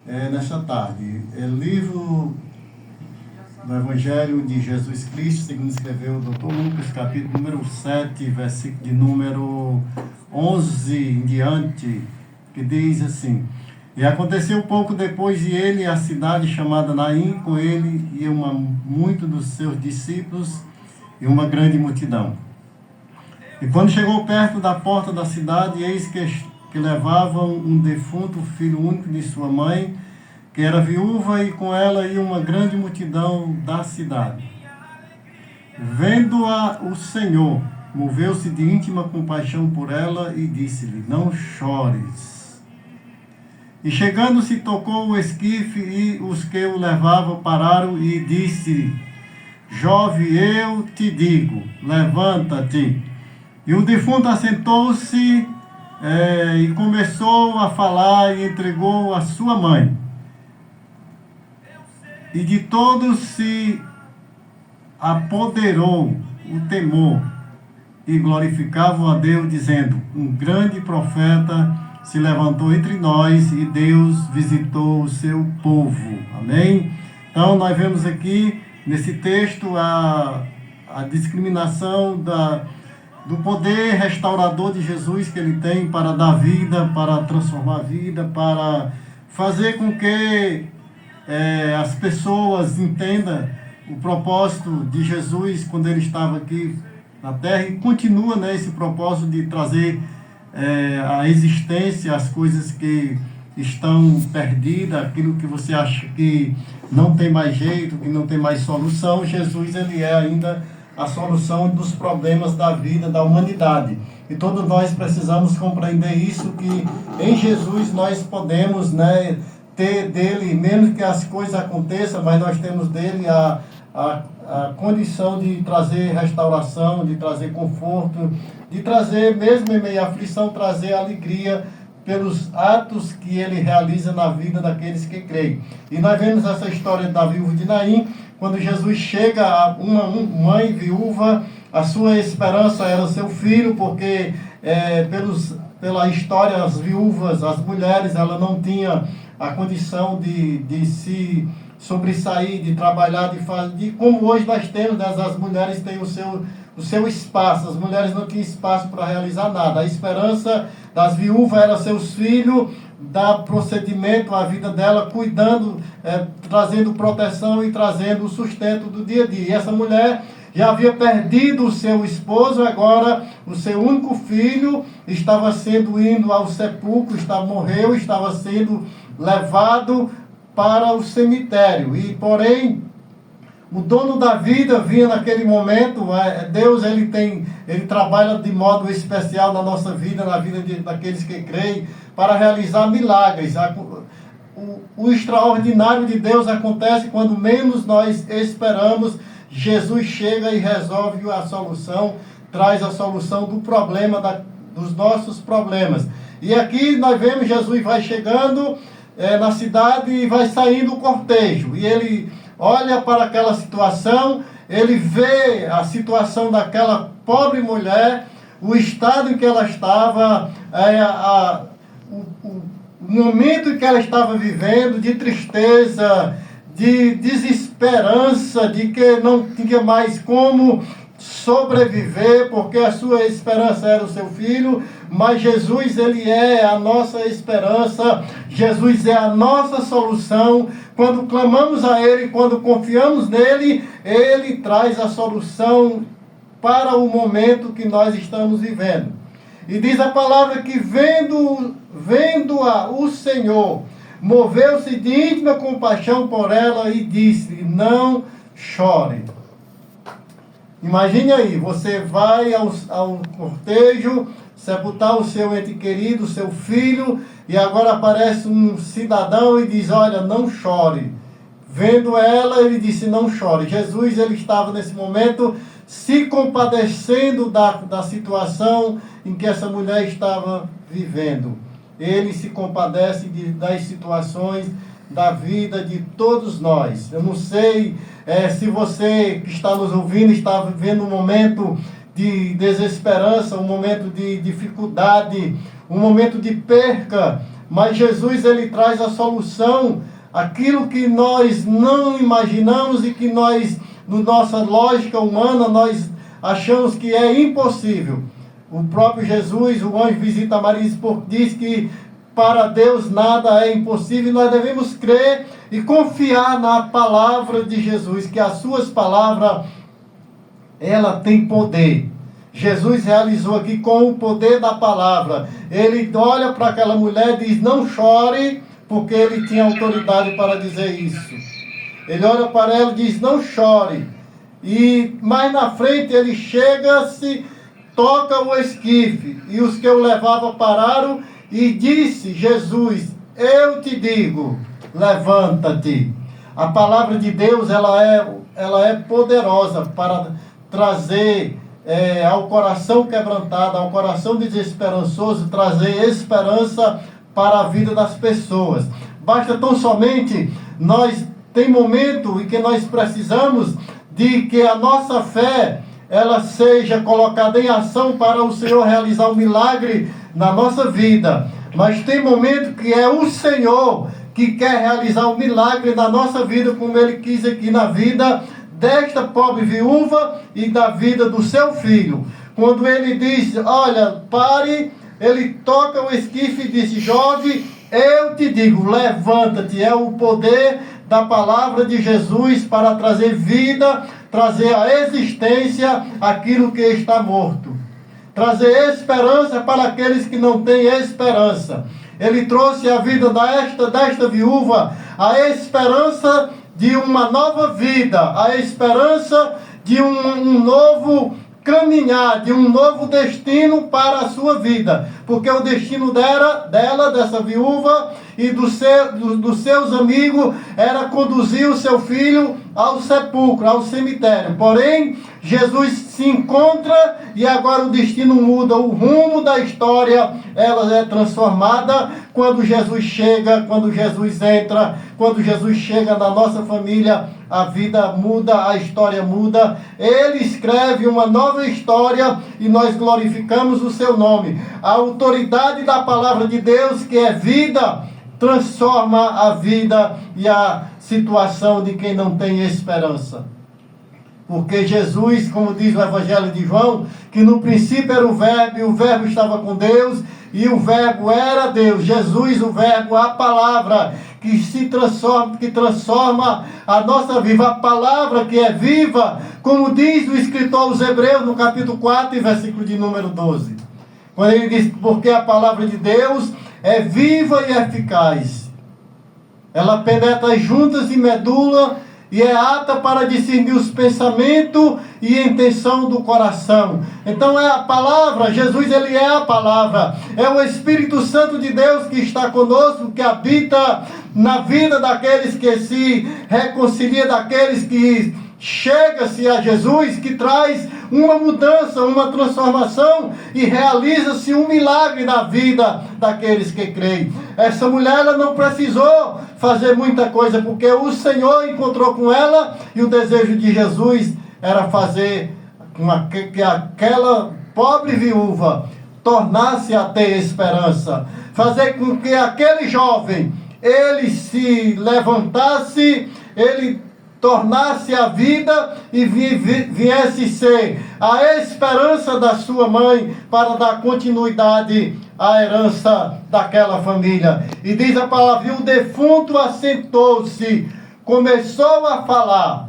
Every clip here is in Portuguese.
nesta tarde. É o livro do Evangelho de Jesus Cristo, segundo escreveu o Dr. Lucas, capítulo número 7, versículo de número 11 em diante, que diz assim: E aconteceu pouco depois de ele a cidade chamada Naim, com ele e muito dos seus discípulos e uma grande multidão. E quando chegou perto da porta da cidade, eis que levavam um defunto, filho único de sua mãe, que era viúva, e com ela ia uma grande multidão da cidade. Vendo-a, o Senhor moveu-se de íntima compaixão por ela e disse-lhe: Não chores. E chegando-se, tocou o esquife, e os que o levavam pararam, e disse: Jovem, eu te digo, levanta-te. E o defunto assentou-se e começou a falar, e entregou a sua mãe. E de todos se apoderou o temor, e glorificavam a Deus, dizendo: Um grande profeta se levantou entre nós, e Deus visitou o seu povo. Amém? Então, nós vemos aqui, nesse texto, a discriminação do poder restaurador de Jesus que ele tem para dar vida, para transformar a vida, para fazer com que as pessoas entendam o propósito de Jesus quando ele estava aqui na terra, e continua esse propósito de trazer à existência as coisas que estão perdidas, aquilo que você acha que não tem mais jeito, que não tem mais solução. Jesus, ele é ainda a solução dos problemas da vida, da humanidade. E todos nós precisamos compreender isso, que em Jesus nós podemos ter dele, mesmo que as coisas aconteçam, mas nós temos dele a condição de trazer restauração, de trazer conforto, de trazer, mesmo em meio à aflição, trazer alegria pelos atos que ele realiza na vida daqueles que creem. E nós vemos essa história da viúva de Naim. Quando Jesus chega a uma mãe viúva, a sua esperança era o seu filho, porque pela história, as viúvas, as mulheres, ela não tinha a condição de se sobressair, de trabalhar, como hoje nós temos, as mulheres têm o seu espaço. As mulheres não tinham espaço para realizar nada. A esperança das viúvas era seus filhos, dar procedimento à vida dela, cuidando, trazendo proteção e trazendo o sustento do dia a dia. E essa mulher já havia perdido o seu esposo, agora o seu único filho estava indo ao sepulcro, morreu, estava sendo levado para o cemitério. E porém, o dono da vida vinha naquele momento. Deus, ele trabalha de modo especial na nossa vida, na vida daqueles que creem, para realizar milagres. O extraordinário de Deus acontece quando menos nós esperamos. Jesus chega e resolve a solução, traz a solução do problema, dos nossos problemas. E aqui nós vemos Jesus vai chegando na cidade e vai saindo o cortejo. E ele olha para aquela situação, ele vê a situação daquela pobre mulher, o estado em que ela estava, o momento em que ela estava vivendo, de tristeza, de desesperança, de que não tinha mais como sobreviver, porque a sua esperança era o seu filho. Mas Jesus, ele é a nossa esperança, Jesus é a nossa solução. Quando clamamos a ele, quando confiamos nele, ele traz a solução para o momento que nós estamos vivendo. E diz a palavra que vendo-a o Senhor, moveu-se de íntima compaixão por ela e disse: Não chore. Imagine aí, você vai ao cortejo sepultar o seu ente querido, o seu filho, e agora aparece um cidadão e diz: Olha, não chore. Vendo ela, ele disse: Não chore. Jesus, ele estava nesse momento se compadecendo da situação em que essa mulher estava vivendo. Ele se compadece das situações da vida de todos nós. Eu não sei se você que está nos ouvindo está vivendo um momento de desesperança, um momento de dificuldade, um momento de perca mas Jesus ele traz a solução, aquilo que nós não imaginamos e que nós, na nossa lógica humana, nós achamos que é impossível. O próprio Jesus, o anjo visita Maria e diz que para Deus nada é impossível, e nós devemos crer e confiar na palavra de Jesus, que as suas palavras, ela tem poder. Jesus realizou aqui com o poder da palavra. Ele olha para aquela mulher e diz, não chore, porque ele tinha autoridade para dizer isso. Ele olha para ela e diz, não chore. E mais na frente ele chega-se, toca o esquife, e os que o levavam pararam e disse, Jesus, eu te digo, levanta-te. A palavra de Deus, ela é poderosa para trazer ao coração quebrantado, ao coração desesperançoso, trazer esperança para a vida das pessoas. Basta tão somente tem momento em que nós precisamos de que a nossa fé ela seja colocada em ação para o Senhor realizar um milagre na nossa vida. Mas tem momento que é o Senhor que quer realizar um milagre na nossa vida, como Ele quis aqui na vida desta pobre viúva e da vida do seu filho. Quando Ele diz, olha, pare, Ele toca o esquife e diz, jovem, eu te digo, levanta-te. É o poder da palavra de Jesus para trazer vida, trazer a existência aquilo que está morto. Trazer esperança para aqueles que não têm esperança. Ele trouxe a vida desta viúva, a esperança de uma nova vida, a esperança de um novo caminhar, de um novo destino para a sua vida. Porque o destino dessa viúva e dos seus amigos era conduzir o seu filho ao sepulcro, ao cemitério. Porém, Jesus se encontra e agora o destino muda, o rumo da história ela é transformada quando Jesus chega, quando Jesus entra, quando Jesus chega na nossa família, a vida muda, a história muda. Ele escreve uma nova história e nós glorificamos o seu nome. A autoridade da palavra de Deus, que é vida, transforma a vida e a situação de quem não tem esperança. Porque Jesus, como diz o Evangelho de João, que no princípio era o Verbo, e o Verbo estava com Deus, e o Verbo era Deus. Jesus, o Verbo, a palavra que se transforma, que transforma a nossa vida. A palavra que é viva, como diz o escritor aos Hebreus, no capítulo 4, versículo de número 12. Quando ele diz, porque a palavra de Deus é viva e eficaz. Ela penetra juntas e medula e é apta para discernir os pensamentos e a intenção do coração. Então é a palavra, Jesus ele é a palavra. É o Espírito Santo de Deus que está conosco, que habita na vida daqueles que se reconciliam, daqueles que chega-se a Jesus, que traz uma mudança, uma transformação e realiza-se um milagre na vida daqueles que creem. Essa mulher ela não precisou fazer muita coisa, porque o Senhor encontrou com ela e o desejo de Jesus era fazer com que aquela pobre viúva tornasse a ter esperança, fazer com que aquele jovem ele se levantasse, ele tornasse a vida e viesse ser a esperança da sua mãe para dar continuidade à herança daquela família. E diz a palavra, o defunto assentou-se, começou a falar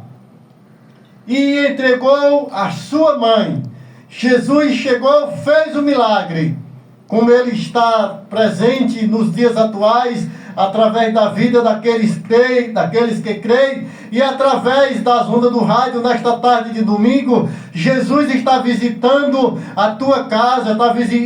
e entregou a sua mãe. Jesus chegou, fez o milagre, como ele está presente nos dias atuais, através da vida daqueles que creem, e através das ondas do rádio, nesta tarde de domingo, Jesus está visitando a tua casa,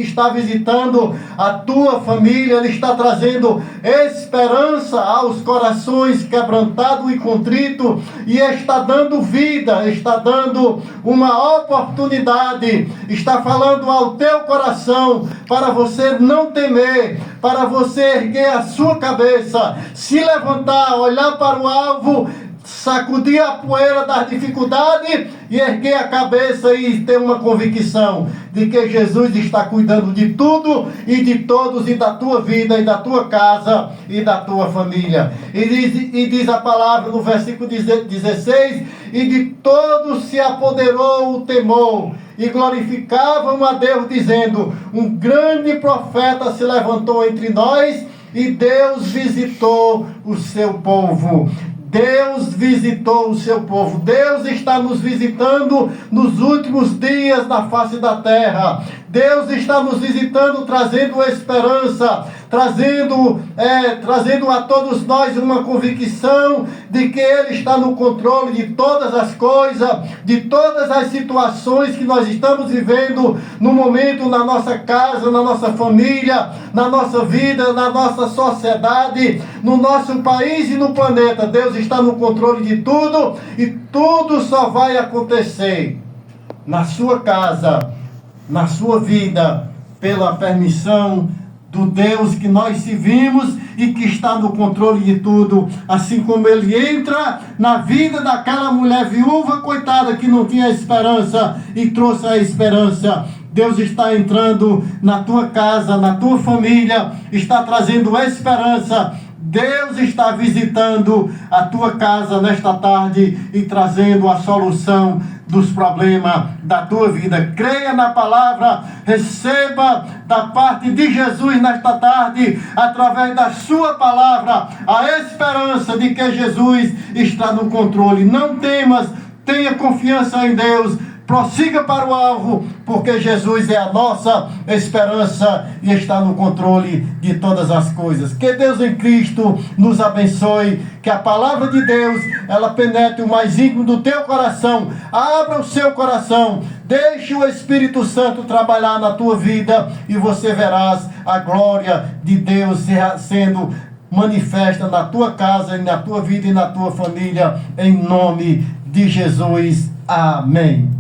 está visitando a tua família, Ele está trazendo esperança aos corações quebrantados e contritos, e está dando vida, está dando uma oportunidade, está falando ao teu coração, para você não temer, para você erguer a sua cabeça, se levantar, olhar para o alvo, sacudir a poeira das dificuldades e erguer a cabeça e ter uma convicção de que Jesus está cuidando de tudo e de todos, e da tua vida, e da tua casa, e da tua família. E diz a palavra no versículo 16, e de todos se apoderou o temor, e glorificavam a Deus, dizendo: um grande profeta se levantou entre nós, e Deus visitou o seu povo. Deus visitou o seu povo. Deus está nos visitando nos últimos dias na face da terra. Deus está nos visitando, trazendo esperança, trazendo a todos nós uma convicção de que Ele está no controle de todas as coisas, de todas as situações que nós estamos vivendo no momento, na nossa casa, na nossa família, na nossa vida, na nossa sociedade, no nosso país e no planeta. Deus está no controle de tudo, e tudo só vai acontecer na sua casa, na sua vida, pela permissão do Deus que nós servimos e que está no controle de tudo. Assim como Ele entra na vida daquela mulher viúva, coitada, que não tinha esperança, e trouxe a esperança. Deus está entrando na tua casa, na tua família, está trazendo esperança. Deus está visitando a tua casa nesta tarde e trazendo a solução dos problemas da tua vida. Creia na palavra, receba da parte de Jesus nesta tarde, através da sua palavra, a esperança de que Jesus está no controle. Não temas, tenha confiança em Deus. Prossiga para o alvo, porque Jesus é a nossa esperança e está no controle de todas as coisas. Que Deus em Cristo nos abençoe, que a palavra de Deus, ela penetre o mais íntimo do teu coração. Abra o seu coração, deixe o Espírito Santo trabalhar na tua vida, e você verás a glória de Deus sendo manifesta na tua casa, na tua vida e na tua família, em nome de Jesus. Amém.